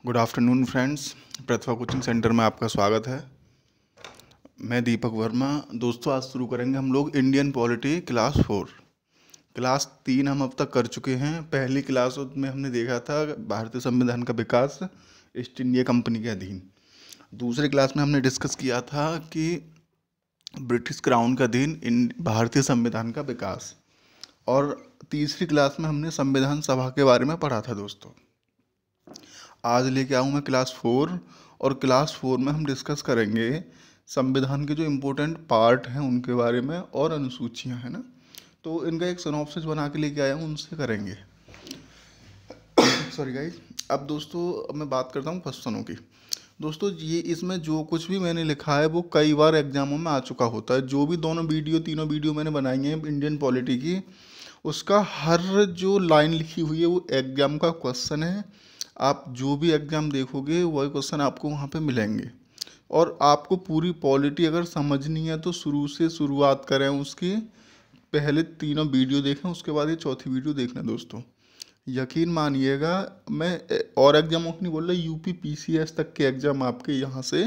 Good afternoon friends. Pratibha coaching centre में आपका स्वागत है। मैं दीपक वर्मा। दोस्तों, आज शुरू करेंगे हम लोग इंडियन पॉलिटी क्लास 4। क्लास 3 हम अब तक कर चुके हैं। पहली क्लास में हमने देखा था भारतीय संविधान का विकास ईस्ट इंडिया कंपनी के अधीन। दूसरी क्लास में हमने डिस्कस किया था कि ब्रिटिश क्राउन के अधीन भारतीय संविधान का विकास। और तीसरी क्लास में हमने संविधान सभा के बारे में पढ़ा था। दोस्तों, आज लेके आऊँ मैं क्लास 4, और क्लास 4 में हम डिस्कस करेंगे संविधान के जो इम्पोर्टेंट पार्ट हैं उनके बारे में और अनुसूचियाँ हैं ना। तो इनका एक सिनॉप्सिस बना के लेके आया हूँ, उनसे करेंगे। Sorry guys. अब दोस्तों, अब मैं बात करता हूँ क्वेश्चनों की। दोस्तों, ये इसमें जो कुछ भी मैंने लिखा है वो कई बार एग्जामों में आ चुका होता है। जो भी तीनों वीडियो मैंने बनाई हैं इंडियन पॉलिटी की, उसका हर जो लाइन लिखी हुई है वो एग्जाम का क्वेश्चन है। आप जो भी एग्ज़ाम देखोगे वही क्वेश्चन आपको वहाँ पे मिलेंगे। और आपको पूरी पॉलिटी अगर समझनी है तो शुरू से शुरुआत करें, उसकी पहले तीनों वीडियो देखें, उसके बाद ये चौथी वीडियो देखना। दोस्तों, यकीन मानिएगा, मैं और एग्जामों की नहीं बोल रहा, यूपी पीसीएस तक के एग्ज़ाम आपके यहाँ से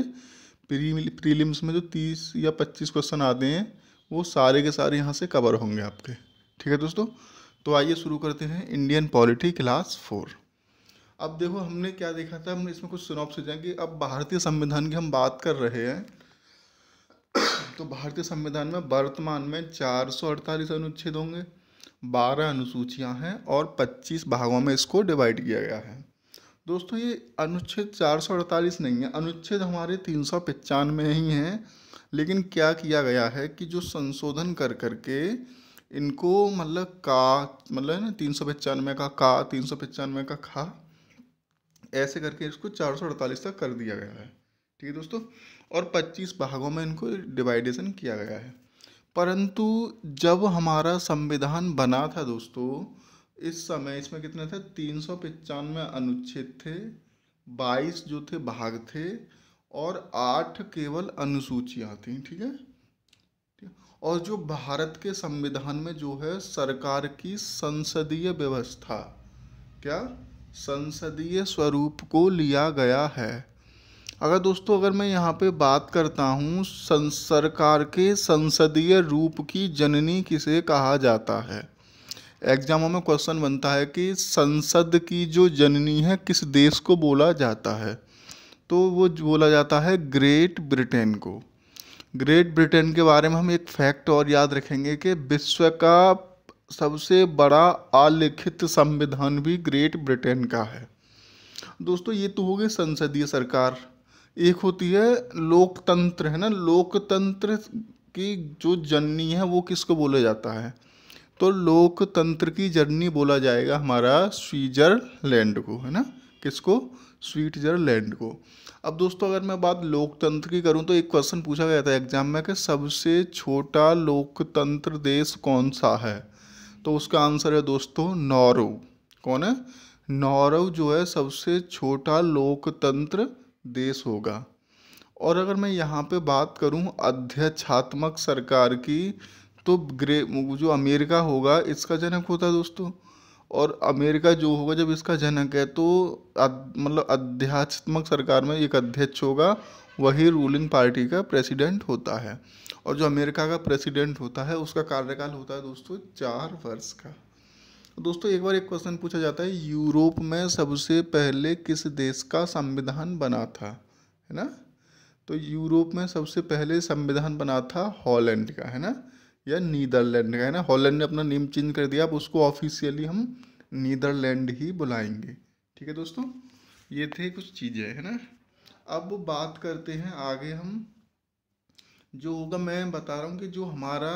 प्रीलिम्स में जो 30 या 25 क्वेश्चन आते हैं वो सारे के सारे यहाँ से कवर होंगे आपके। ठीक है दोस्तों, तो आइए शुरू करते हैं इंडियन पॉलिटी क्लास 4। अब देखो, हमने क्या देखा था, हमने इसमें कुछ सिनॉप्सिस हैं कि अब भारतीय संविधान की हम बात कर रहे हैं। तो भारतीय संविधान में वर्तमान में 448 अनुच्छेद होंगे, 12 अनुसूचियां हैं और 25 भागों में इसको डिवाइड किया गया है। दोस्तों, ये अनुच्छेद 448 नहीं है, अनुच्छेद हमारे 395 ही हैं। लेकिन क्या किया गया है कि जो संशोधन कर करके इनको मतलब है ना, 395 का 395 का खा, ऐसे करके इसको 448 तक कर दिया गया है। ठीक है दोस्तों, और 25 भागों में इनको डिवाइडेशन किया गया है। परंतु जब हमारा संविधान बना था दोस्तों, इस समय इसमें कितने थे? 395 अनुच्छेद थे, 22 जो थे भाग थे, और 8 केवल अनुसूचियाँ थीं। ठीक है। और जो भारत के संविधान में जो है सरकार की संसदीय व्यवस्था, क्या संसदीय स्वरूप को लिया गया है। अगर मैं यहाँ पे बात करता हूँ सरकार के संसदीय रूप की जननी किसे कहा जाता है, एग्जामों में क्वेश्चन बनता है कि संसद की जो जननी है किस देश को बोला जाता है, तो वो बोला जाता है ग्रेट ब्रिटेन को। ग्रेट ब्रिटेन के बारे में हम एक फैक्ट और याद रखेंगे कि विश्व का सबसे बड़ा अलिखित संविधान भी ग्रेट ब्रिटेन का है। दोस्तों, ये तो हो गई संसदीय सरकार। एक होती है लोकतंत्र, है ना। लोकतंत्र की जो जननी है वो किसको बोला जाता है? तो लोकतंत्र की जननी बोला जाएगा हमारा स्विट्जरलैंड को, है ना। किसको? स्विट्जरलैंड को। अब दोस्तों, अगर मैं बात लोकतंत्र की करूं तो एक क्वेश्चन पूछा गया था एग्जाम में कि सबसे छोटा लोकतंत्र देश कौन सा है, तो उसका आंसर है दोस्तों नॉर्वे। कौन है? नॉर्वे जो है सबसे छोटा लोकतंत्र देश होगा। और अगर मैं यहाँ पे बात करूँ अध्यक्षात्मक सरकार की, तो जो अमेरिका होगा इसका जनक होता है दोस्तों। और अमेरिका जो होगा जब इसका जनक है, तो मतलब अध्यात्मक सरकार में एक अध्यक्ष होगा, वही रूलिंग पार्टी का प्रेसिडेंट होता है। और जो अमेरिका का प्रेसिडेंट होता है उसका कार्यकाल होता है दोस्तों 4 वर्ष का। दोस्तों, एक बार एक क्वेश्चन पूछा जाता है, यूरोप में सबसे पहले किस देश का संविधान बना था, है ना। तो यूरोप में सबसे पहले संविधान बना था हॉलैंड का, है ना, या नीदरलैंड का, है ना। हॉलैंड ने अपना नेम चेंज कर दिया, अब उसको ऑफिशियली हम नीदरलैंड ही बुलाएंगे। ठीक है दोस्तों, ये थे कुछ चीज़ें, है ना। अब बात करते हैं आगे हम, जो होगा मैं बता रहा हूँ कि जो हमारा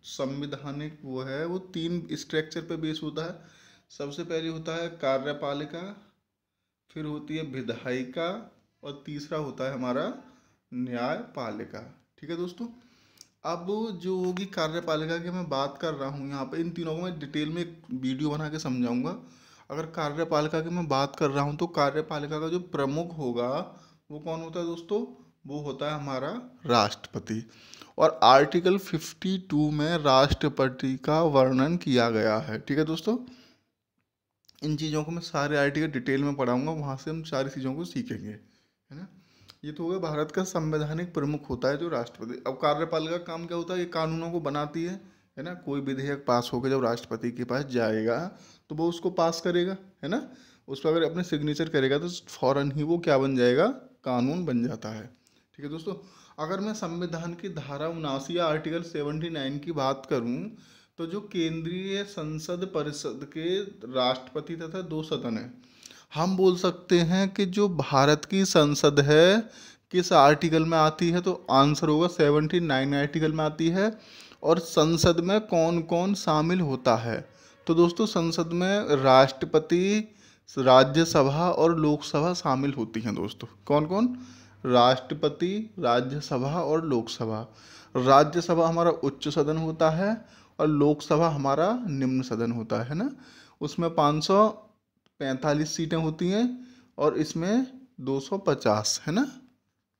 संविधानिक वो है वो 3 स्ट्रक्चर पे बेस होता है। सबसे पहले होता है कार्यपालिका, फिर होती है विधायिका, और तीसरा होता है हमारा न्यायपालिका। ठीक है दोस्तों, अब जो होगी कार्यपालिका की मैं बात कर रहा हूँ यहाँ पे, इन तीनों को मैं डिटेल में एक वीडियो बना के समझाऊंगा। अगर कार्यपालिका की मैं बात कर रहा हूँ तो कार्यपालिका का जो प्रमुख होगा वो कौन होता है दोस्तों? वो होता है हमारा राष्ट्रपति। और आर्टिकल 52 में राष्ट्रपति का वर्णन किया गया है। ठीक है दोस्तों, इन चीज़ों को मैं सारे आर्टिकल डिटेल में पढ़ाऊंगा, वहाँ से हम सारी चीज़ों को सीखेंगे, है ना। ये तो हो गया भारत का संवैधानिक प्रमुख होता है जो राष्ट्रपति। अब कार्यपालिका का काम क्या होता है, ये कानूनों को बनाती है ना। कोई विधेयक पास होकर जब राष्ट्रपति के पास जाएगा तो वो उसको पास करेगा, है ना। उस पर अगर अपने सिग्नेचर करेगा तो फौरन ही वो क्या बन जाएगा, कानून बन जाता है। ठीक है दोस्तों, अगर मैं संविधान की धारा 79 या आर्टिकल 79 की बात करूं, तो जो केंद्रीय संसद परिषद के राष्ट्रपति तथा 2 सदन है, हम बोल सकते हैं कि जो भारत की संसद है किस आर्टिकल में आती है, तो आंसर होगा 79 आर्टिकल में आती है। और संसद में कौन कौन शामिल होता है, तो दोस्तों संसद में राष्ट्रपति, राज्यसभा और लोकसभा शामिल होती हैं दोस्तों। कौन कौन, राष्ट्रपति, राज्यसभा और लोकसभा। राज्यसभा हमारा उच्च सदन होता है और लोकसभा हमारा निम्न सदन होता है ना। उसमें 545 सीटें होती हैं और इसमें 250, है ना।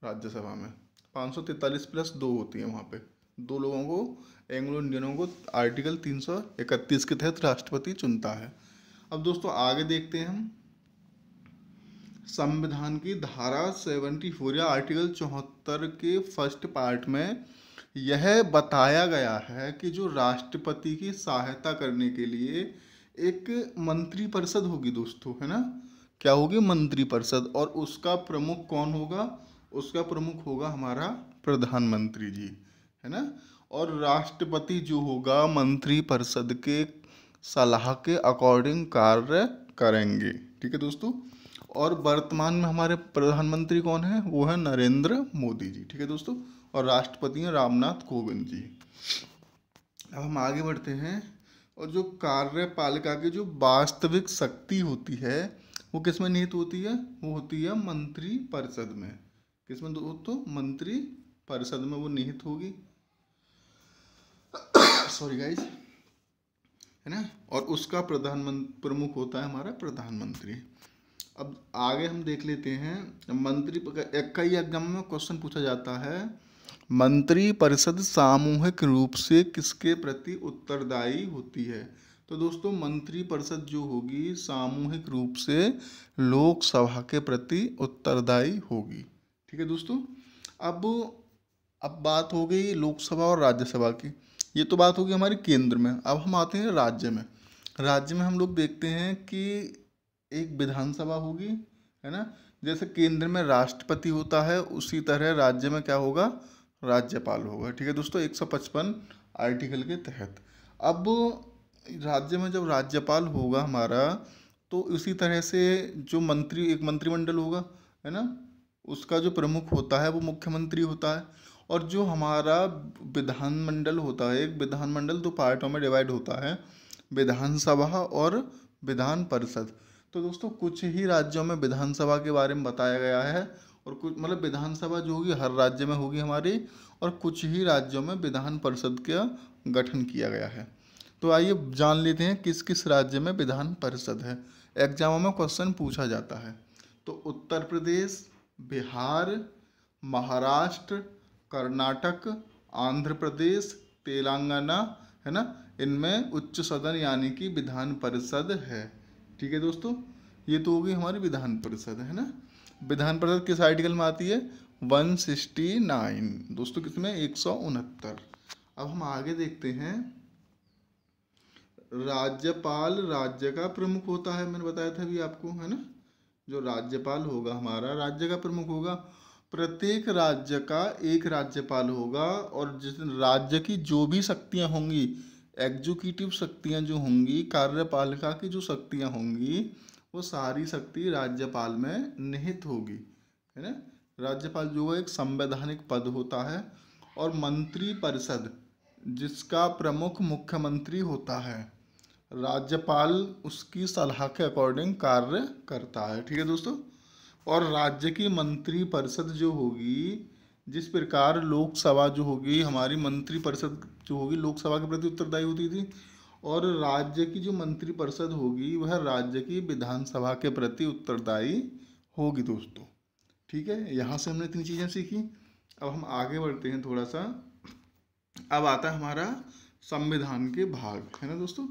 राज्यसभा में 543 प्लस 2 होती हैं, वहाँ पे 2 लोगों को, एंग्लो इंडियनों को आर्टिकल 331 के तहत राष्ट्रपति चुनता है। अब दोस्तों आगे देखते हैं हम संविधान की धारा 74 या आर्टिकल 74 के फर्स्ट पार्ट में यह बताया गया है कि जो राष्ट्रपति की सहायता करने के लिए एक मंत्रिपरिषद होगी दोस्तों, है ना। क्या होगी, मंत्रिपरिषद। और उसका प्रमुख कौन होगा, उसका प्रमुख होगा हमारा प्रधानमंत्री जी, है ना। और राष्ट्रपति जो होगा मंत्रिपरिषद के सलाह के अकॉर्डिंग कार्य करेंगे। ठीक है दोस्तों, और वर्तमान में हमारे प्रधानमंत्री कौन है, वो है नरेंद्र मोदी जी। ठीक है दोस्तों, और राष्ट्रपति हैं रामनाथ कोविंद जी। अब हम आगे बढ़ते हैं, और जो कार्यपालिका की जो वास्तविक शक्ति होती है वो किस में निहित होती है, वो होती है मंत्रिपरिषद में। किस में दोस्तों, मंत्रिपरिषद में वो निहित होगी। सॉरी गाइस, है ना। और उसका प्रधानमंत्री प्रमुख होता है हमारा प्रधानमंत्री। अब आगे हम देख लेते हैं मंत्री, कई एग्जाम में क्वेश्चन पूछा जाता है, मंत्रिपरिषद सामूहिक रूप से किसके प्रति उत्तरदायी होती है। तो दोस्तों मंत्रिपरिषद जो होगी सामूहिक रूप से लोकसभा के प्रति उत्तरदायी होगी। ठीक है दोस्तों, अब बात हो गई लोकसभा और राज्यसभा की, ये तो बात होगी हमारी केंद्र में। अब हम आते हैं राज्य में। राज्य में हम लोग देखते हैं कि एक विधानसभा होगी, है ना। जैसे केंद्र में राष्ट्रपति होता है उसी तरह राज्य में क्या होगा, राज्यपाल होगा। ठीक है दोस्तों, 155 आर्टिकल के तहत। अब राज्य में जब राज्यपाल होगा हमारा, तो उसी तरह से जो एक मंत्रिमंडल होगा, है ना, उसका जो प्रमुख होता है वो मुख्यमंत्री होता है। और जो हमारा विधानमंडल होता है, एक विधानमंडल 2 पार्टों में डिवाइड होता है, विधानसभा और विधान परिषद। तो दोस्तों कुछ ही राज्यों में विधानसभा के बारे में बताया गया है, और कुछ मतलब विधानसभा जो होगी हर राज्य में होगी हमारी, और कुछ ही राज्यों में विधान परिषद का गठन किया गया है। तो आइए जान लेते हैं किस किस राज्य में विधान परिषद है, एग्जामों में क्वेश्चन पूछा जाता है। तो उत्तर प्रदेश, बिहार, महाराष्ट्र, कर्नाटक, आंध्र प्रदेश, तेलंगाना, है ना, इनमें उच्च सदन यानी कि विधान परिषद है। ठीक है दोस्तों, ये तो होगी हमारी विधान परिषद, है ना। विधान परिषद किस आर्टिकल में आती है, 169 दोस्तों, किसमें, 169। अब हम आगे देखते हैं, राज्यपाल राज्य का प्रमुख होता है, मैंने बताया था अभी आपको, है ना। जो राज्यपाल होगा हमारा राज्य का प्रमुख होगा। प्रत्येक राज्य का एक राज्यपाल होगा, और जिस राज्य की जो भी शक्तियां होंगी, एग्जीक्यूटिव शक्तियां जो होंगी, कार्यपालिका की जो शक्तियां होंगी, वो सारी शक्ति राज्यपाल में निहित होगी, है ना। राज्यपाल जो है एक संवैधानिक पद होता है। और मंत्रिपरिषद जिसका प्रमुख मुख्यमंत्री होता है, राज्यपाल उसकी सलाह के अकॉर्डिंग कार्य करता है। ठीक है दोस्तों, और राज्य की मंत्रिपरिषद जो होगी, जिस प्रकार लोकसभा जो होगी हमारी मंत्रिपरिषद जो होगी लोकसभा के प्रति उत्तरदायी होती थी, और राज्य की जो मंत्रिपरिषद होगी वह राज्य की विधानसभा के प्रति उत्तरदायी होगी दोस्तों। ठीक है, यहाँ से हमने 3 चीज़ें सीखी। अब हम आगे बढ़ते हैं थोड़ा सा। अब आता है हमारा संविधान के भाग, है ना दोस्तों।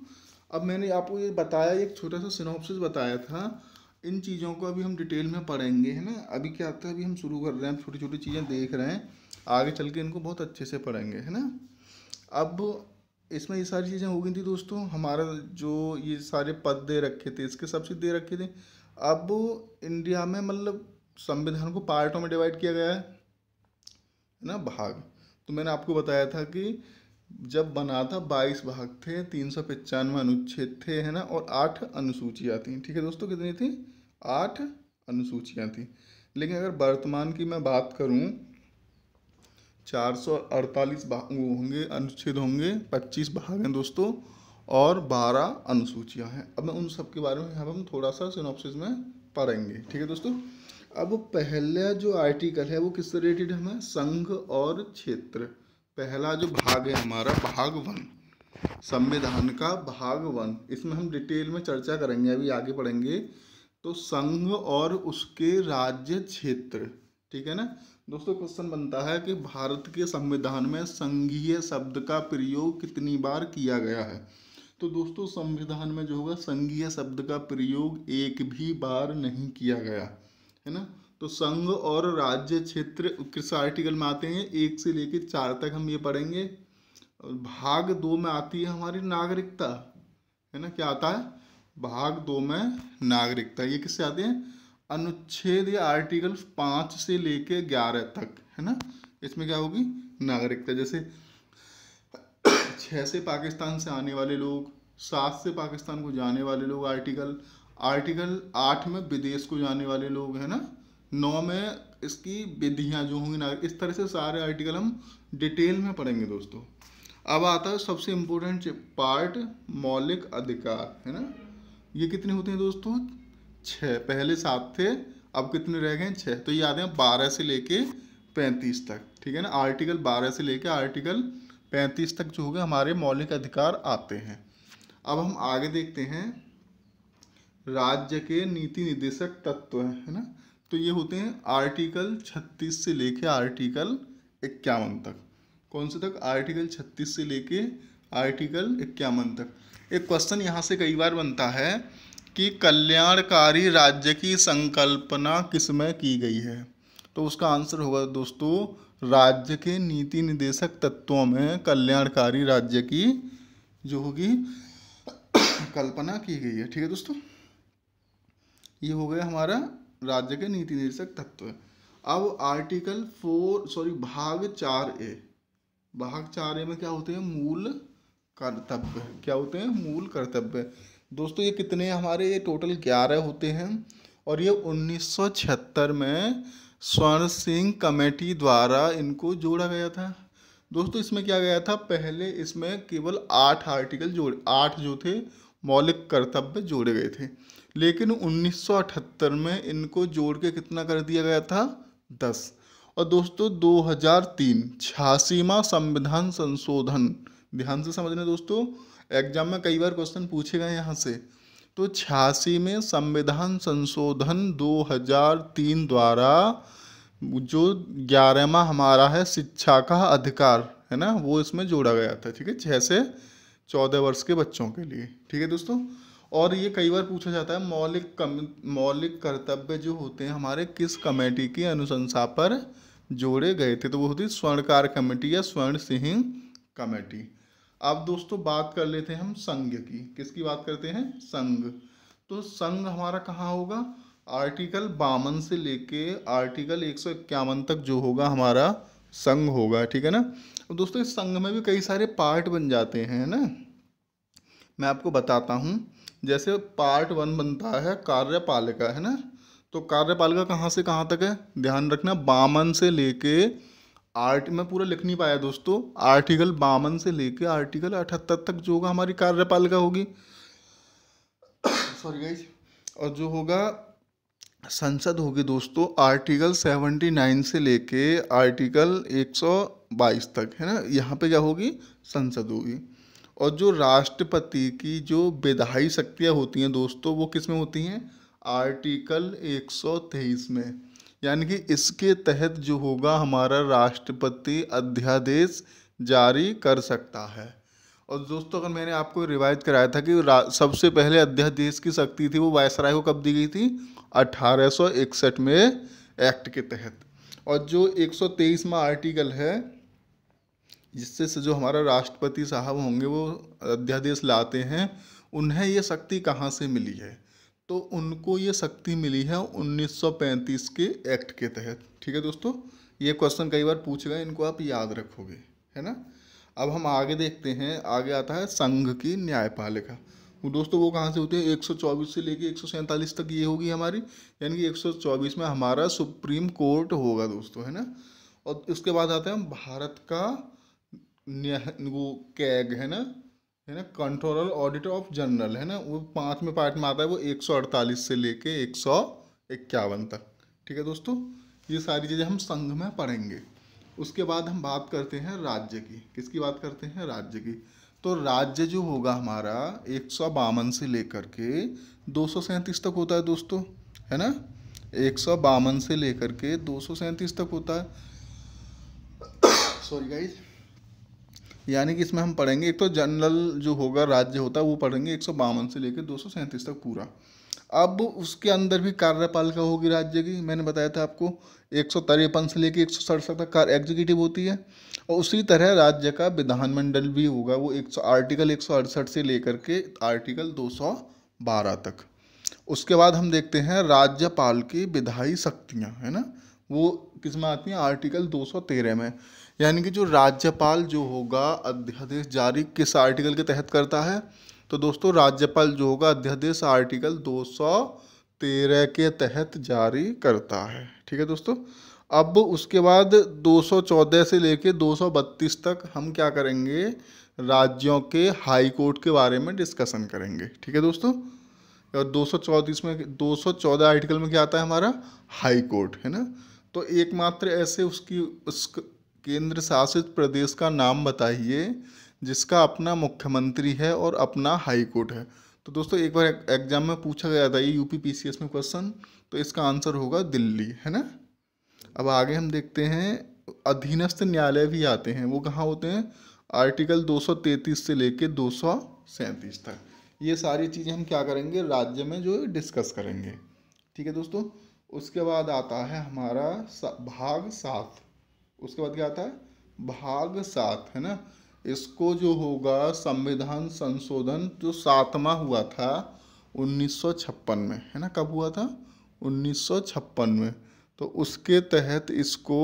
अब मैंने आपको ये बताया, एक छोटा सा सिनॉप्सिस बताया था। इन चीज़ों को अभी हम डिटेल में पढ़ेंगे, है ना। अभी क्या आता है, अभी हम शुरू कर रहे हैं, छोटी छोटी चीज़ें देख रहे हैं, आगे चल के इनको बहुत अच्छे से पढ़ेंगे, है ना। अब इसमें ये सारी चीज़ें हो गई थी दोस्तों। हमारा जो ये सारे पद दे रखे थे, इसके सबसे दे रखे थे। अब इंडिया में मतलब संविधान को पार्टों में डिवाइड किया गया है ना, भाग। तो मैंने आपको बताया था कि जब बना था 22 भाग थे, 395 अनुच्छेद थे, है ना, और 8 अनुसूचियाँ थी। ठीक है दोस्तों, कितनी थी? 8 अनुसूचियाँ थी। लेकिन अगर वर्तमान की मैं बात करूं, 448 भाग वो होंगे, अनुच्छेद होंगे, 25 भाग हैं दोस्तों, और 12 अनुसूचियाँ हैं। अब मैं उन सब के बारे में यहाँ पर हम थोड़ा सा सिनॉप्सिस में पढ़ेंगे। ठीक है दोस्तों। अब पहला जो आर्टिकल है वो किससे रिलेटेड है? हमें संघ और क्षेत्र। पहला जो भाग है हमारा, भाग 1, संविधान का भाग 1, इसमें हम डिटेल में चर्चा करेंगे, अभी आगे पढ़ेंगे। तो संघ और उसके राज्य क्षेत्र, ठीक है ना दोस्तों। क्वेश्चन बनता है कि भारत के संविधान में संघीय शब्द का प्रयोग कितनी बार किया गया है? तो दोस्तों संविधान में जो होगा, संघीय शब्द का प्रयोग एक भी बार नहीं किया गया, है ना। तो संघ और राज्य क्षेत्र किस आर्टिकल में आते हैं? 1 से लेकर 4 तक हम ये पढ़ेंगे। भाग 2 में आती है हमारी नागरिकता, है ना। क्या आता है? भाग 2 में नागरिकता। ये किससे आते हैं? अनुच्छेद या आर्टिकल 5 से लेके 11 तक, है ना। इसमें क्या होगी? नागरिकता। जैसे 6 से पाकिस्तान से आने वाले लोग, 7 से पाकिस्तान को जाने वाले लोग, आर्टिकल 8 में विदेश को जाने वाले लोग, है ना। 9 में इसकी विधियां जो होंगी नागरिक। इस तरह से सारे आर्टिकल हम डिटेल में पढ़ेंगे दोस्तों। अब आता है सबसे इम्पोर्टेंट पार्ट, मौलिक अधिकार, है ना। ये कितने होते हैं दोस्तों? 6। पहले 7 थे, अब कितने रह गए? 6। तो ये आते हैं 12 से लेके 35 तक, ठीक है ना। आर्टिकल 12 से लेके आर्टिकल 35 तक जो हो गए हमारे मौलिक अधिकार आते हैं। अब हम आगे देखते हैं, राज्य के नीति निर्देशक तत्व, है ना। तो ये होते हैं आर्टिकल 36 से लेके आर्टिकल 51 तक। कौन से तक? आर्टिकल 36 से लेके आर्टिकल 51 तक। एक क्वेश्चन यहाँ से कई बार बनता है कि कल्याणकारी राज्य की संकल्पना किसमें की गई है? तो उसका आंसर होगा दोस्तों, राज्य के नीति निर्देशक तत्वों में कल्याणकारी राज्य की जो होगी कल्पना की गई है। ठीक है दोस्तों, ये हो गया हमारा राज्य के नीति निर्देशक तत्व। अब आर्टिकल 4 भाग 4A, भाग 4A में क्या होते हैं? मूल कर्तव्य। क्या होते हैं? मूल कर्तव्य। दोस्तों ये कितने हमारे? ये टोटल 11 होते हैं, और ये 1976 में स्वर्ण सिंह कमेटी द्वारा इनको जोड़ा गया था। दोस्तों इसमें क्या गया था? पहले इसमें केवल 8 आर्टिकल 8 जो थे मौलिक कर्तव्य जोड़े गए थे, लेकिन 1978 में इनको जोड़ के कितना कर दिया गया था? 10। और दोस्तों 2003 86वां संविधान संशोधन, ध्यान से समझना दोस्तों, एग्जाम में कई बार क्वेश्चन पूछे गए यहाँ से। तो 86 में संविधान संशोधन 2003 द्वारा जो 11वां हमारा है शिक्षा का अधिकार, है ना, वो इसमें जोड़ा गया था। ठीक है, 6 से 14 वर्ष के बच्चों के लिए। ठीक है दोस्तों, और ये कई बार पूछा जाता है मौलिक कर्तव्य जो होते हैं हमारे किस कमेटी की अनुशंसा पर जोड़े गए थे? तो वो होती स्वर्णकार कमेटी या स्वर्ण सिंह कमेटी। अब दोस्तों बात कर लेते हैं हम संघ की। किसकी बात करते हैं? संघ। तो संघ हमारा कहाँ होगा? आर्टिकल 52 से लेके आर्टिकल 151 तक जो होगा हमारा संघ होगा। ठीक है ना। तो दोस्तों इस संघ में भी कई सारे पार्ट बन जाते हैं ना, मैं आपको बताता हूँ। जैसे पार्ट 1 बनता है कार्यपालिका, है ना। तो कार्यपालिका कहाँ से कहाँ तक है? ध्यान रखना, 52 से लेके मैं पूरा लिख नहीं पाया दोस्तों, आर्टिकल 52 से लेके आर्टिकल 78 तक जो होगा हमारी कार्यपालिका होगी। Sorry guys. और जो होगा संसद होगी दोस्तों, आर्टिकल 79 से लेके आर्टिकल 122 तक, है ना। यहाँ पे क्या होगी? संसद होगी। और जो राष्ट्रपति की जो विधायी शक्तियाँ होती हैं दोस्तों, वो किस में होती हैं? आर्टिकल 123 में। यानी कि इसके तहत जो होगा हमारा राष्ट्रपति अध्यादेश जारी कर सकता है। और दोस्तों, अगर मैंने आपको रिवाइज कराया था कि सबसे पहले अध्यादेश की शक्ति थी वो वायसराय को कब दी गई थी? 1861 में एक्ट के तहत। और जो 123वां आर्टिकल है, जिससे से जो हमारा राष्ट्रपति साहब होंगे वो अध्यादेश लाते हैं, उन्हें ये शक्ति कहाँ से मिली है? तो उनको ये शक्ति मिली है 1935 के एक्ट के तहत। ठीक है दोस्तों, ये क्वेश्चन कई बार पूछ गए, इनको आप याद रखोगे, है ना। अब हम आगे देखते हैं, आगे आता है संघ की न्यायपालिका। वो दोस्तों वो कहाँ से होती है? 124 से लेके 147 तक ये होगी हमारी, यानी कि 124 में हमारा सुप्रीम कोर्ट होगा दोस्तों, है ना। और उसके बाद आता है भारत का वो कैग, है ना, कंट्रोलर ऑडिटर ऑफ जनरल, है ना। वो 5वें पार्ट में आता है, वो 148 से लेके 151 तक। ठीक है दोस्तों, ये सारी चीज़ें हम संघ में पढ़ेंगे। उसके बाद हम बात करते हैं राज्य की। किसकी बात करते हैं? राज्य की। तो राज्य जो होगा हमारा 152 से लेकर के 237 तक होता है दोस्तों, है ना। 152 से लेकर के 237 तक होता है। सॉरी गाइज, यानी कि इसमें हम पढ़ेंगे, एक तो जनरल जो होगा राज्य होता है वो पढ़ेंगे 152 से लेकर 237 तक पूरा। अब उसके अंदर भी कार्यपालिका होगी राज्य की। मैंने बताया था आपको 153 से लेकर 167 तक एग्जीक्यूटिव होती है। और उसी तरह राज्य का विधानमंडल भी होगा, वो आर्टिकल 168 से लेकर के आर्टिकल 212 तक। उसके बाद हम देखते हैं राज्यपाल की विधायी शक्तियाँ, है ना। वो किस में आती हैं? आर्टिकल 213 में। यानी कि जो राज्यपाल जो होगा अध्यादेश जारी किस आर्टिकल के तहत करता है? तो दोस्तों राज्यपाल जो होगा अध्यादेश आर्टिकल 213 के तहत जारी करता है। ठीक है दोस्तों। अब उसके बाद 214 से लेके 232 तक हम क्या करेंगे? राज्यों के हाई कोर्ट के बारे में डिस्कशन करेंगे। ठीक है दोस्तों। और 214 आर्टिकल में क्या आता है हमारा? हाई कोर्ट, है ना। तो एकमात्र ऐसे उस केंद्र शासित प्रदेश का नाम बताइए जिसका अपना मुख्यमंत्री है और अपना हाई कोर्ट है। तो दोस्तों एक बार एग्जाम में पूछा गया था ये यूपीपीसीएस में क्वेश्चन, तो इसका आंसर होगा दिल्ली, है ना। अब आगे हम देखते हैं अधीनस्थ न्यायालय भी आते हैं, वो कहाँ होते हैं? आर्टिकल 233 से लेके 237 तक। ये सारी चीज़ें हम क्या करेंगे? राज्य में जो डिस्कस करेंगे। ठीक है दोस्तों। उसके बाद आता है हमारा भाग 7। उसके बाद क्या आता है? भाग 7, है ना। इसको जो होगा संविधान संशोधन जो 7वां हुआ था 1956 में, है ना। कब हुआ था? 1956 में। तो उसके तहत इसको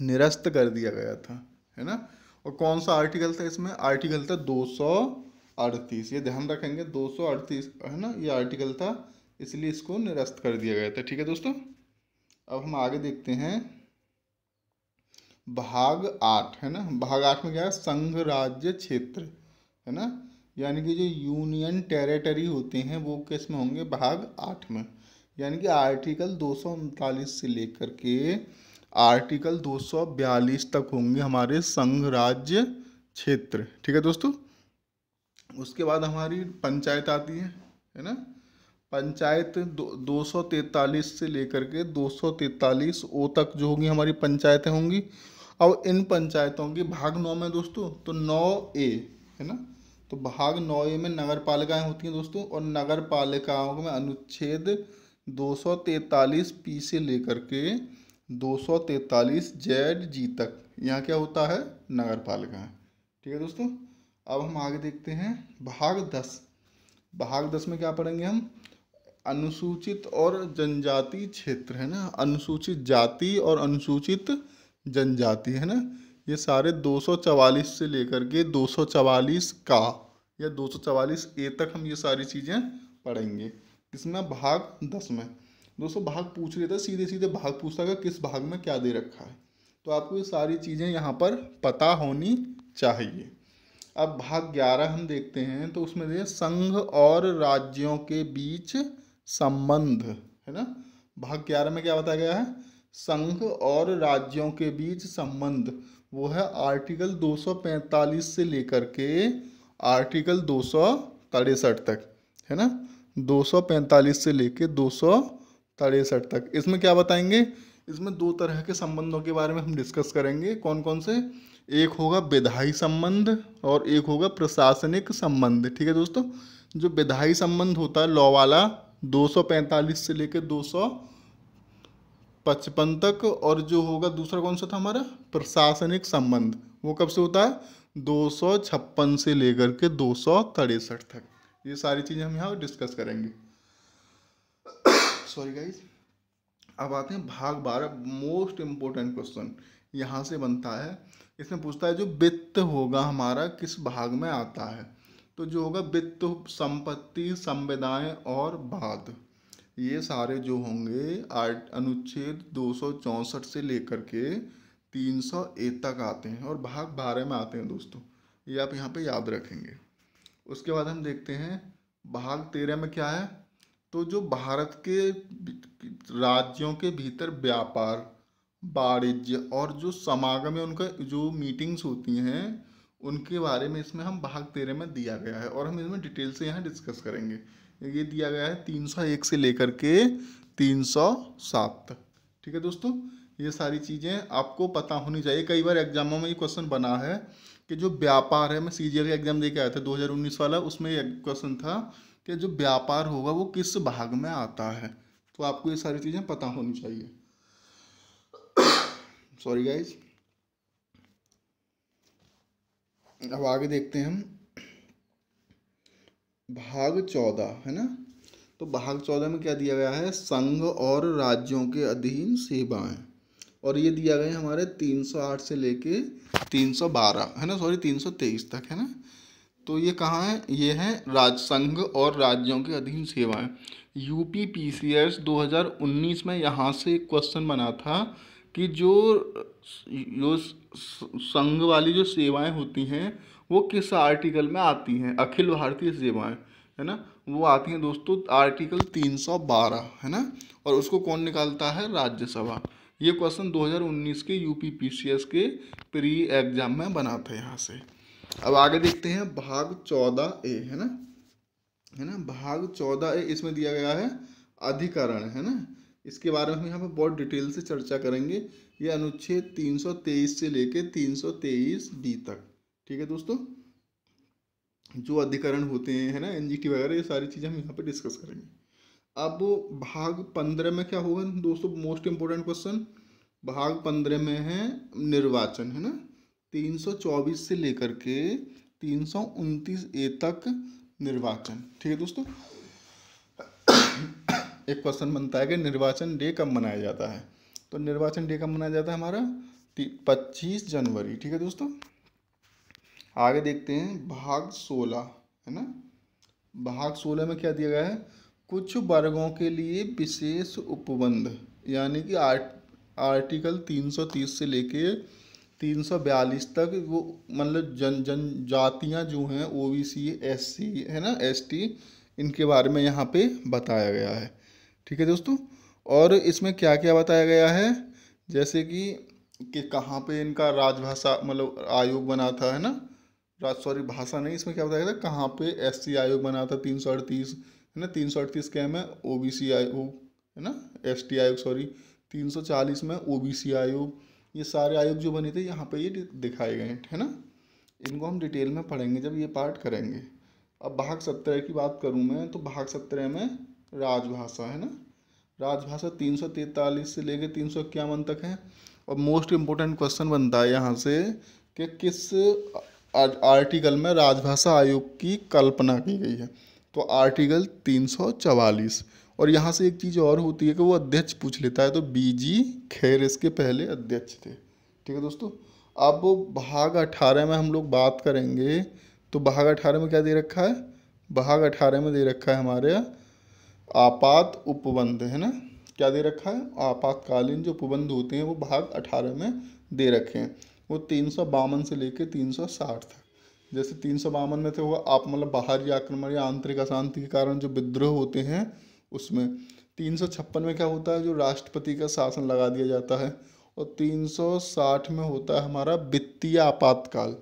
निरस्त कर दिया गया था, है ना। और कौन सा आर्टिकल था इसमें? आर्टिकल था 238। ये ध्यान रखेंगे, 238, है ना, ये आर्टिकल था, इसलिए इसको निरस्त कर दिया गया था। ठीक है दोस्तों। अब हम आगे देखते हैं भाग 8, है ना। भाग 8 में क्या है? संघ राज्य क्षेत्र, है ना। यानी कि जो यूनियन टेरिटरी होते हैं वो किस में होंगे? भाग 8 में। यानी कि आर्टिकल 239 से लेकर के आर्टिकल 242 तक होंगे हमारे संघ राज्य क्षेत्र। ठीक है दोस्तों। उसके बाद हमारी पंचायत आती है ना। पंचायत 243 से लेकर के 243 ओ तक जो होंगी हमारी पंचायतें होंगी। अब इन पंचायतों की भाग 9 में दोस्तों, तो 9A, है ना। तो भाग 9A में नगर पालिकाएँ होती हैं दोस्तों, और नगर पालिकाओं में अनुच्छेद 243 से लेकर के 243 ZG तक यहाँ क्या होता है? नगर पालिका है। ठीक है दोस्तों। अब हम आगे देखते हैं भाग 10। भाग 10 में क्या पढ़ेंगे हम? अनुसूचित और जनजाति क्षेत्र, है ना। अनुसूचित जाति और अनुसूचित जनजाति, है ना। ये सारे 244 से लेकर के 244 का या 244A तक हम ये सारी चीज़ें पढ़ेंगे। किसमें? भाग 10 में। दोस्तों भाग पूछ लेता है, सीधे सीधे भाग पूछता है किस भाग में क्या दे रखा है, तो आपको ये सारी चीज़ें यहाँ पर पता होनी चाहिए। अब भाग 11 हम देखते हैं, तो उसमें दे संघ और राज्यों के बीच संबंध, है ना। भाग 11 में क्या बताया गया है? संघ और राज्यों के बीच संबंध। वो है आर्टिकल 245 से लेकर के आर्टिकल 263 तक, है ना। 245 से लेके 263 तक। इसमें क्या बताएंगे? इसमें दो तरह के संबंधों के बारे में हम डिस्कस करेंगे। कौन कौन से? एक होगा विधायी संबंध और एक होगा प्रशासनिक संबंध। ठीक है दोस्तों, जो विधायी संबंध होता है लॉ वाला 245 से लेकर 255 तक, और जो होगा दूसरा कौन सा था हमारा प्रशासनिक संबंध, वो कब से होता है 256 से लेकर के 263 तक। ये सारी चीज़ें हम यहाँ डिस्कस करेंगे। Sorry guys. अब आते हैं भाग 12, मोस्ट इम्पोर्टेंट क्वेश्चन यहाँ से बनता है। इसमें पूछता है जो वित्त होगा हमारा किस भाग में आता है। तो जो होगा वित्त, संपत्ति, संविदाएं और बाद, ये सारे जो होंगे अनुच्छेद 264 से लेकर के 301 तक आते हैं और भाग 12 में आते हैं दोस्तों। ये आप यहाँ पे याद रखेंगे। उसके बाद हम देखते हैं भाग 13 में क्या है। तो जो भारत के राज्यों के भीतर व्यापार, वाणिज्य और जो समागम है, उनका जो मीटिंग्स होती हैं, उनके बारे में इसमें हम भाग 13 में दिया गया है और हम इसमें डिटेल से यहाँ डिस्कस करेंगे। ये दिया गया है 301 से लेकर के 307 तक। ठीक है दोस्तों, ये सारी चीज़ें आपको पता होनी चाहिए। कई बार एग्जामों में ये क्वेश्चन बना है कि जो व्यापार है, मैं CGL का एग्जाम दे के आया था 2019 वाला, उसमें ये क्वेश्चन था कि जो व्यापार होगा वो किस भाग में आता है। तो आपको ये सारी चीज़ें पता होनी चाहिए। Sorry guys. अब आगे देखते हैं हम भाग 14, है ना। तो भाग 14 में क्या दिया गया है, संघ और राज्यों के अधीन सेवाएं, और ये दिया गया है हमारे 308 से लेके 312, है ना, सॉरी 323 तक, है ना। तो ये कहाँ है, ये है संघ और राज्यों के अधीन सेवाएं। UPPCS 2019 में यहाँ से एक क्वेश्चन बना था कि जो संघ वाली जो सेवाएं होती हैं वो किस आर्टिकल में आती हैं। अखिल भारतीय सेवाएं, है ना, वो आती हैं दोस्तों आर्टिकल 312, है ना, और उसको कौन निकालता है, राज्यसभा। ये क्वेश्चन 2019 के UPPCS के प्री एग्जाम में बना था यहाँ से। अब आगे देखते हैं भाग 14A, है ना, भाग 14A, इसमें दिया गया है अधिकरण, है ना। इसके बारे में हम यहाँ पे बहुत डिटेल से चर्चा करेंगे। ये अनुच्छेद 323 से लेके 323B तक। ठीक है दोस्तों, जो अधिकरण होते हैं, है ना, NGT वगैरह, ये सारी चीज़ें हम यहाँ पे डिस्कस करेंगे। अब भाग 15 में क्या होगा दोस्तों, मोस्ट इम्पोर्टेंट क्वेश्चन। भाग 15 में है निर्वाचन, है ना, 324 से लेकर के 329A तक निर्वाचन। ठीक है दोस्तों, एक क्वेश्चन बनता है कि निर्वाचन डे कब मनाया जाता है। तो निर्वाचन डे कब मनाया जाता है हमारा 25 जनवरी। ठीक है दोस्तों, आगे देखते हैं भाग 16, है ना। भाग 16 में क्या दिया गया है, कुछ वर्गों के लिए विशेष उपबंध, यानी कि आर्टिकल 330 से लेके 342 तक, वो मतलब जनजातियाँ जो हैं OBC, SC, है ना, ST, इनके बारे में यहाँ पे बताया गया है। ठीक है दोस्तों, और इसमें क्या क्या बताया गया है, जैसे कि कहाँ पे इनका राजभाषा मतलब आयोग बना था, है ना, भाषा नहीं, इसमें क्या बताया था, कहाँ पे SC आयोग बना था 338, है ना, 338 क्या में OBC आयोग, है ना, ST आयोग, सॉरी 340 में OBC आयोग। ये सारे आयोग जो बने थे यहाँ पे ये दिखाए गए हैं, है ना। इनको हम डिटेल में पढ़ेंगे जब ये पार्ट करेंगे। अब भाग 17 की बात करूँ मैं, तो भाग 17 में राजभाषा, है ना, राजभाषा 343 से लेकर 351 तक है। और मोस्ट इम्पोर्टेंट क्वेश्चन बनता है यहाँ से कि किस आर्टिकल में राजभाषा आयोग की कल्पना की गई है। तो आर्टिकल 344। और यहाँ से एक चीज़ और होती है कि वो अध्यक्ष पूछ लेता है, तो BG खैर इसके पहले अध्यक्ष थे। ठीक है दोस्तों, अब भाग 18 में हम लोग बात करेंगे। तो भाग 18 में क्या दे रखा है, भाग 18 में दे रखा है हमारे आपात उपबंध, है ना, क्या दे रखा है, आपातकालीन जो उपबंध होते हैं वो भाग 18 में दे रखे हैं। वो 352 से लेकर 360 तक। जैसे 352 में थे वो आप मतलब बाहरी आक्रमण या आंतरिक अशांति के कारण जो विद्रोह होते हैं उसमें। 356 में क्या होता है, जो राष्ट्रपति का शासन लगा दिया जाता है। और 360 में होता है हमारा वित्तीय आपातकाल।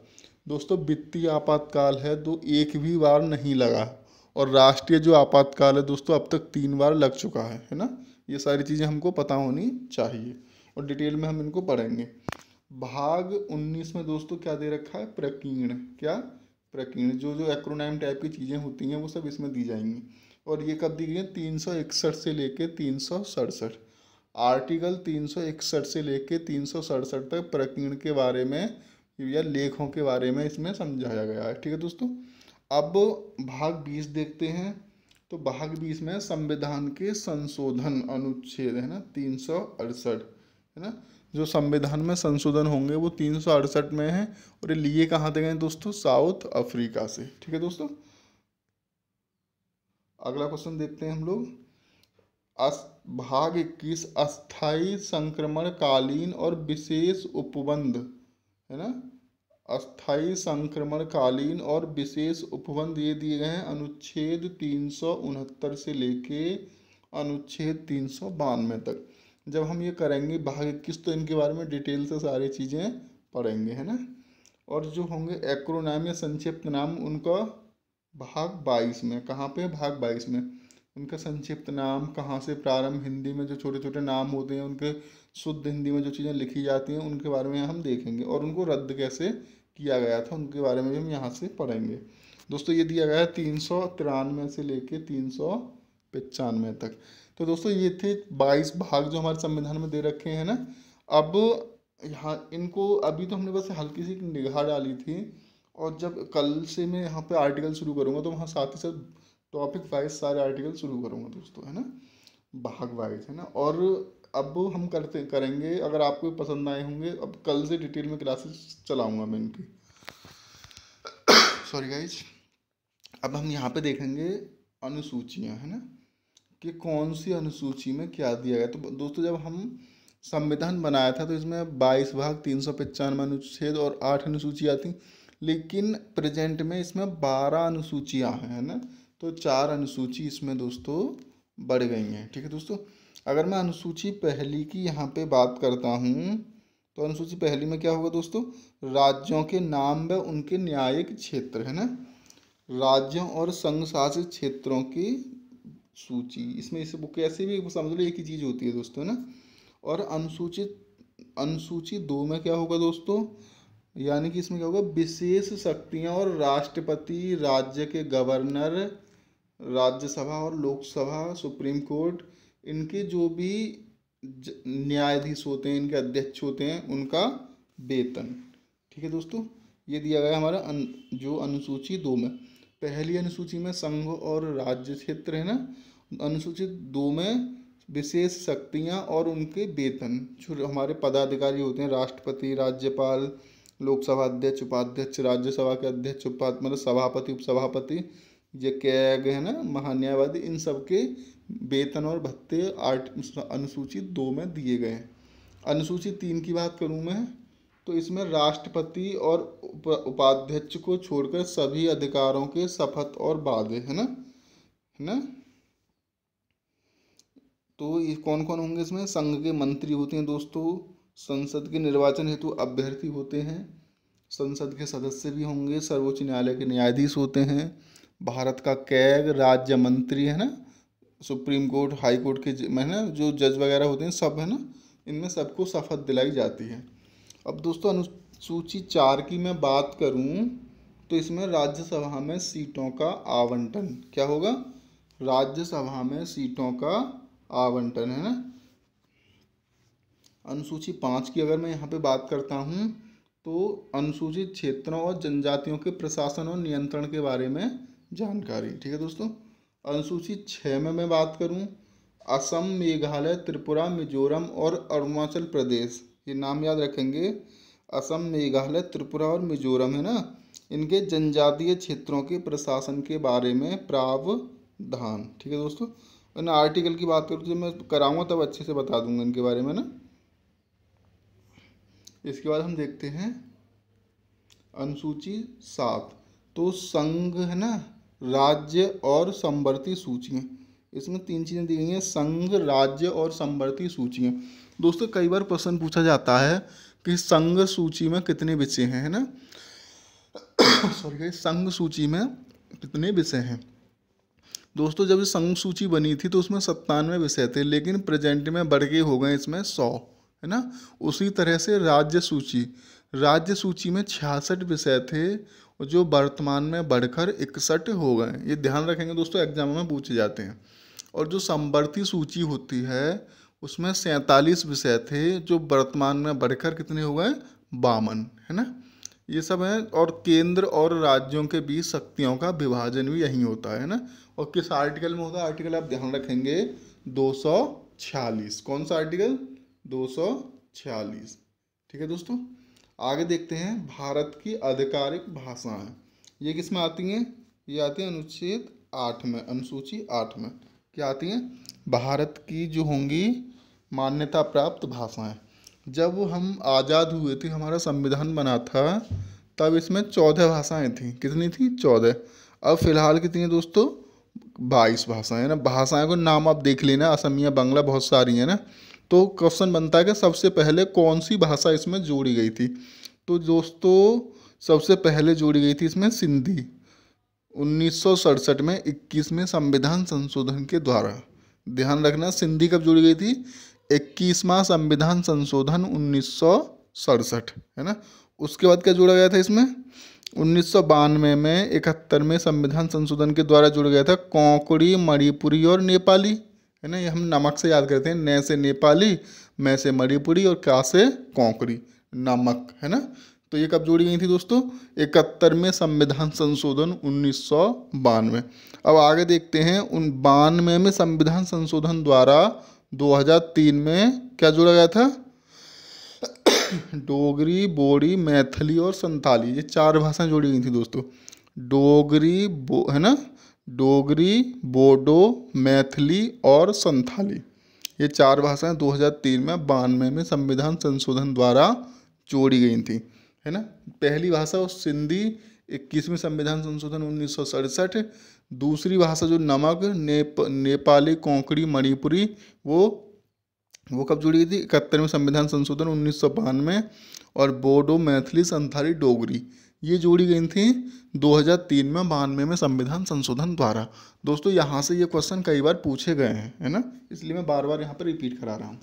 दोस्तों वित्तीय आपातकाल है तो एक भी बार नहीं लगा, और राष्ट्रीय जो आपातकाल है दोस्तों अब तक 3 बार लग चुका है ना। ये सारी चीज़ें हमको पता होनी चाहिए। और डिटेल में हम इनको पढ़ेंगे। भाग 19 में दोस्तों क्या दे रखा है, प्रकीर्ण। क्या, प्रकीर्ण। जो जो एक्रोनाइम टाइप की चीज़ें होती हैं वो सब इसमें दी जाएंगी। और ये कब दी गई है, 361 से लेके 367। आर्टिकल 361 से लेके 367 तक प्रकीर्ण के बारे में या लेखों के बारे में इसमें समझाया गया है। ठीक है दोस्तों। अब भाग 20 देखते हैं। तो भाग 20 में संविधान के संशोधन अनुच्छेद है ना 368 है ना। जो संविधान में संशोधन होंगे वो 368 में है। और ये लिए कहाँ से गए दोस्तों, साउथ अफ्रीका से। ठीक है दोस्तों। अगला क्वेश्चन देखते हैं हम लोग। भाग 21 अस्थायी संक्रमणकालीन और विशेष उपबंध है ना। अस्थायी संक्रमणकालीन और विशेष उपबंध ये दिए गए हैं अनुच्छेद 369 से लेके अनुच्छेद 392 तक। जब हम ये करेंगे भाग 21 तो इनके बारे में डिटेल से सारी चीज़ें पढ़ेंगे है ना। और जो होंगे एक्रोनाम या संक्षिप्त नाम उनका भाग 22 में। कहाँ पे, भाग 22 में उनका संक्षिप्त नाम, कहाँ से प्रारंभ, हिंदी में जो छोटे छोटे नाम होते हैं उनके शुद्ध हिंदी में जो चीज़ें लिखी जाती हैं उनके बारे में हम देखेंगे। और उनको रद्द कैसे किया गया था उनके बारे में भी हम यहाँ से पढ़ेंगे। दोस्तों ये दिया गया है 393 से लेके 395 तक। तो दोस्तों ये थे 22 भाग जो हमारे संविधान में दे रखे हैं ना। अब यहाँ इनको अभी तो हमने बस हल्की सी निगाह डाली थी, और जब कल से मैं यहाँ पे आर्टिकल शुरू करूँगा तो वहाँ साथ ही साथ टॉपिक वाइज सारे आर्टिकल शुरू करूँगा दोस्तों है ना, भाग वाइज है ना। और अब हम करेंगे, अगर आपको पसंद आए होंगे, अब कल से डिटेल में क्लासेस चलाऊँगा मैं इनकी। Sorry guys. अब हम यहाँ पे देखेंगे अनुसूचियाँ है ना, कि कौन सी अनुसूची में क्या दिया गया। तो दोस्तों जब हम संविधान बनाया था तो इसमें 22 भाग 395 अनुच्छेद और 8 अनुसूचियाँ थी, लेकिन प्रेजेंट में इसमें 12 अनुसूचियाँ हैं ना। तो 4 अनुसूची इसमें दोस्तों बढ़ गई हैं। ठीक है दोस्तों। अगर मैं अनुसूची पहली की यहाँ पे बात करता हूँ तो अनुसूची पहली में क्या होगा दोस्तों, राज्यों के नाम व उनके न्यायिक क्षेत्र है ना। राज्यों और संघ शासित क्षेत्रों की सूची, इसमें इसे बुक ऐसे भी समझ लो एक ही चीज़ होती है दोस्तों ना। और अनुसूची 2 में क्या होगा दोस्तों, यानी कि इसमें क्या होगा, विशेष शक्तियाँ और राष्ट्रपति, राज्य के गवर्नर, राज्यसभा और लोकसभा, सुप्रीम कोर्ट, इनके जो भी न्यायाधीश होते हैं, इनके अध्यक्ष होते हैं, उनका वेतन। ठीक है दोस्तों। ये दिया गया हमारा जो अनुसूची 2 में। पहली अनुसूची में संघ और राज्य क्षेत्र है ना। अनुसूची 2 में विशेष शक्तियाँ और उनके वेतन, जो हमारे पदाधिकारी होते हैं, राष्ट्रपति, राज्यपाल, लोकसभा अध्यक्ष, उपाध्यक्ष, राज्यसभा के अध्यक्ष, मतलब सभापति, उपसभापति, ये कैग है ना, महान्यायवादी, इन सब के वेतन और भत्ते अनुसूची 2 में दिए गए हैं। अनुसूची 3 की बात करूँ मैं तो इसमें राष्ट्रपति और उपाध्यक्ष को छोड़कर सभी अधिकारों के शपथ और वादे है ना। तो ये कौन कौन होंगे इसमें, संघ के मंत्री होते हैं दोस्तों, संसद के निर्वाचन हेतु अभ्यर्थी होते हैं, संसद के सदस्य भी होंगे, सर्वोच्च न्यायालय के न्यायाधीश होते हैं, भारत का कैग, राज्य मंत्री है ना, सुप्रीम कोर्ट, हाई कोर्ट के है ना जो जज वगैरह होते हैं सब है ना, इनमें सबको शपथ दिलाई जाती है। अब दोस्तों अनुसूची 4 की मैं बात करूं तो इसमें राज्यसभा में सीटों का आवंटन क्या होगा, राज्यसभा में सीटों का आवंटन है ना। अनुसूची 5 की अगर मैं यहाँ पे बात करता हूँ तो अनुसूचित क्षेत्रों और जनजातियों के प्रशासन और नियंत्रण के बारे में जानकारी। ठीक है दोस्तों। अनुसूची 6 में मैं बात करूँ, असम, मेघालय, त्रिपुरा, मिजोरम और अरुणाचल प्रदेश, ये नाम याद रखेंगे, असम, मेघालय, त्रिपुरा और मिजोरम है ना, इनके जनजातीय क्षेत्रों के प्रशासन के बारे में प्रावधान। ठीक है दोस्तों। और आर्टिकल की बात करूँ तो जब मैं कराऊंगा तब अच्छे से बता दूंगा इनके बारे में ना। इसके बाद हम देखते हैं अनुसूची 7। तो संघ है ना, राज्य और समवर्ती सूचियाँ, इसमें 3 चीज़ें दी गई हैं, संघ, राज्य और समवर्ती सूचियाँ। दोस्तों कई बार प्रश्न पूछा जाता है कि संघ सूची में कितने विषय हैं है ना। सॉरी, संघ सूची में कितने विषय हैं। दोस्तों जब संघ सूची बनी थी तो उसमें 97 विषय थे, लेकिन प्रेजेंट में बढ़ के हो गए इसमें 100। है ना। उसी तरह से राज्य सूची में 66 विषय थे जो वर्तमान में बढ़कर 61 हो गए। ये ध्यान रखेंगे दोस्तों, एग्जाम में पूछे जाते हैं। और जो समवर्ती सूची होती है उसमें 47 विषय थे जो वर्तमान में बढ़कर कितने हो गए, 52, है ना। ये सब है। और केंद्र और राज्यों के बीच शक्तियों का विभाजन भी यही होता है ना। और किस आर्टिकल में होता है, आर्टिकल आप ध्यान रखेंगे 246। कौन सा आर्टिकल, 246। ठीक है दोस्तों, आगे देखते हैं भारत की आधिकारिक भाषाएं। ये किस में आती हैं, ये आती है अनुच्छेद 8 में, अनुसूची 8 में क्या आती हैं, भारत की जो होंगी मान्यता प्राप्त भाषाएं। जब हम आज़ाद हुए थे, हमारा संविधान बना था, तब इसमें 14 भाषाएं थी। कितनी थी, 14। अब फिलहाल कितनी है दोस्तों, 22 भाषाएं, है ना। भाषाएं को नाम आप देख लेना, असमिया, बांग्ला, बहुत सारी है ना। तो क्वेश्चन बनता है कि सबसे पहले कौन सी भाषा इसमें जोड़ी गई थी। तो दोस्तों सबसे पहले जोड़ी गई थी इसमें सिंधी, 1967 में 21वें संविधान संशोधन के द्वारा। ध्यान रखना, सिंधी कब जोड़ी गई थी, 21वां संविधान संशोधन 1967, है ना। उसके बाद क्या जोड़ा गया था इसमें, 1992 में 71वें संविधान संशोधन के द्वारा जोड़ा गया था कोंकणी, मणिपुरी और नेपाली, है ना। ये हम नमक से याद करते हैं, न से नेपाली, मैं से मणिपुरी और क्या से कोंकणी, नमक, है ना। तो ये कब जोड़ी गई थी दोस्तों, 71वें संविधान संशोधन 1992। अब आगे देखते हैं, 92 में संविधान संशोधन द्वारा 2003 में क्या जोड़ा गया था, डोगरी, बोडी, मैथिली और संथाली, ये 4 भाषाएं जोड़ी गई थी दोस्तों। है ना, डोगरी, बोडो, मैथिली और संथाली, ये 4 भाषाएं 2003 में 92 में संविधान संशोधन द्वारा जोड़ी गई थी, है ना। पहली भाषा वो सिंधी, 21वें संविधान संशोधन 1967। दूसरी भाषा जो नमक, नेपाली, कोंकणी, मणिपुरी, वो कब जुड़ी गई थी, 71वें संविधान संशोधन 1992। और बोडो, मैथिली, संथाली, डोगरी, ये जोड़ी गई थी 2003 में 92 में संविधान संशोधन द्वारा। दोस्तों यहाँ से ये क्वेश्चन कई बार पूछे गए हैं, है ना, इसलिए मैं बार बार यहाँ पर रिपीट करा रहा हूँ।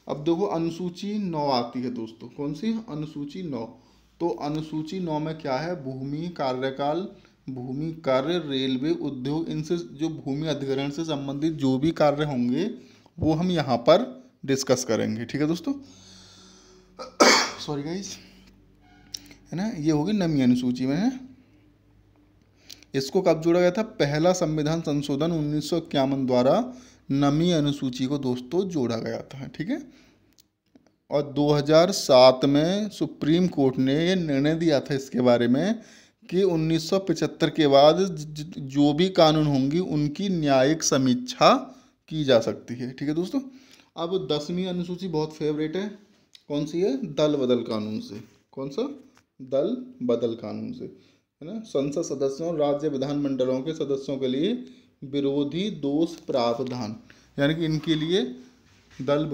अब देखो अनुसूची 9 आती है दोस्तों, कौन सी, अनुसूची 9। तो अनुसूची 9 में क्या है, भूमि, कार्यकाल, भूमि कार्य, रेलवे, उद्योग, इनसे जो भूमि अधिग्रहण से संबंधित जो भी कार्य होंगे वो हम यहाँ पर डिस्कस करेंगे। ठीक है दोस्तों, सॉरी गाइस, है ना। ये होगी 9वीं अनुसूची में, है। इसको कब जोड़ा गया था, पहला संविधान संशोधन 1951 द्वारा 9वीं अनुसूची को दोस्तों जोड़ा गया था। ठीक है। और 2007 में सुप्रीम कोर्ट ने ये निर्णय दिया था इसके बारे में कि 1975 के बाद जो भी कानून होंगी उनकी न्यायिक समीक्षा की जा सकती है। ठीक है दोस्तों। अब 10वीं अनुसूची बहुत फेवरेट है, कौन सी है, दल बदल कानून से। कौन सा, दल बदल कानून से, है ना। संसद सदस्यों और राज्य विधानमंडलों के सदस्यों के लिए विरोधी दोष प्रावधान, यानी कि इनके लिए दल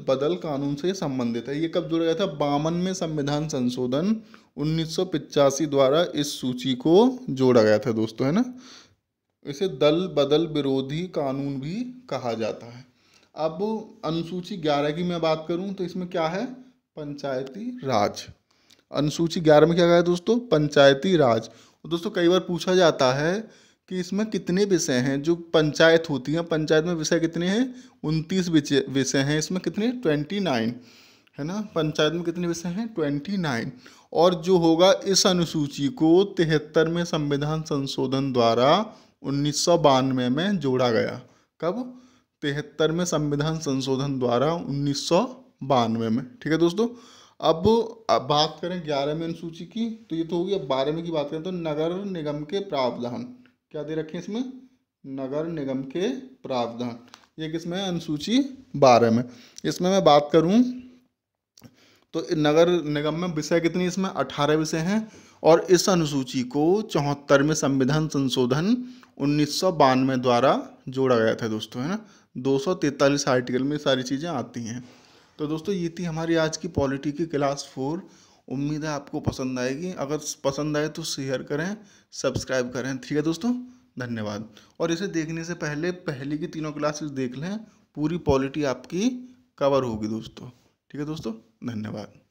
बदल कानून से संबंधित है। ये कब जोड़ा गया था, 52 में संविधान संशोधन 1985 द्वारा इस सूची को जोड़ा गया था दोस्तों, है ना। इसे दल बदल विरोधी कानून भी कहा जाता है। अब अनुसूची 11 की मैं बात करूं तो इसमें क्या है, पंचायती राज। अनुसूची 11 में क्या कहा है दोस्तों, पंचायती राज। दोस्तों कई बार पूछा जाता है कि इसमें कितने विषय हैं, जो पंचायत होती हैं, पंचायत में विषय कितने हैं, 29 विषय हैं। इसमें कितने, 29, है ना। पंचायत में कितने विषय हैं, 29। और जो होगा इस अनुसूची को 73वें संविधान संशोधन द्वारा 1992 में जोड़ा गया। कब, 73वें संविधान संशोधन द्वारा 1992 में। ठीक है दोस्तों। अब बात करें 11वें अनुसूची की, तो ये तो होगी। अब 12वें की बात करें तो नगर निगम के प्रावधान, क्या दे रखे हैं इसमें, नगर निगम के प्रावधान। ये किसमें है, अनुसूची 12 में। इसमें मैं बात करूं तो नगर निगम में विषय कितनी, इसमें 18 विषय हैं। और इस अनुसूची को 74वें संविधान संशोधन 1992 द्वारा जोड़ा गया था दोस्तों, है ना। 243 आर्टिकल में सारी चीज़ें आती हैं। तो दोस्तों ये थी हमारी आज की पॉलिटी की क्लास 4। उम्मीद है आपको पसंद आएगी। अगर पसंद आए तो शेयर करें, सब्सक्राइब करें। ठीक है दोस्तों, धन्यवाद। और इसे देखने से पहले पहले की तीनों क्लासेस देख लें, पूरी पॉलिटी आपकी कवर होगी दोस्तों। ठीक है दोस्तों, धन्यवाद।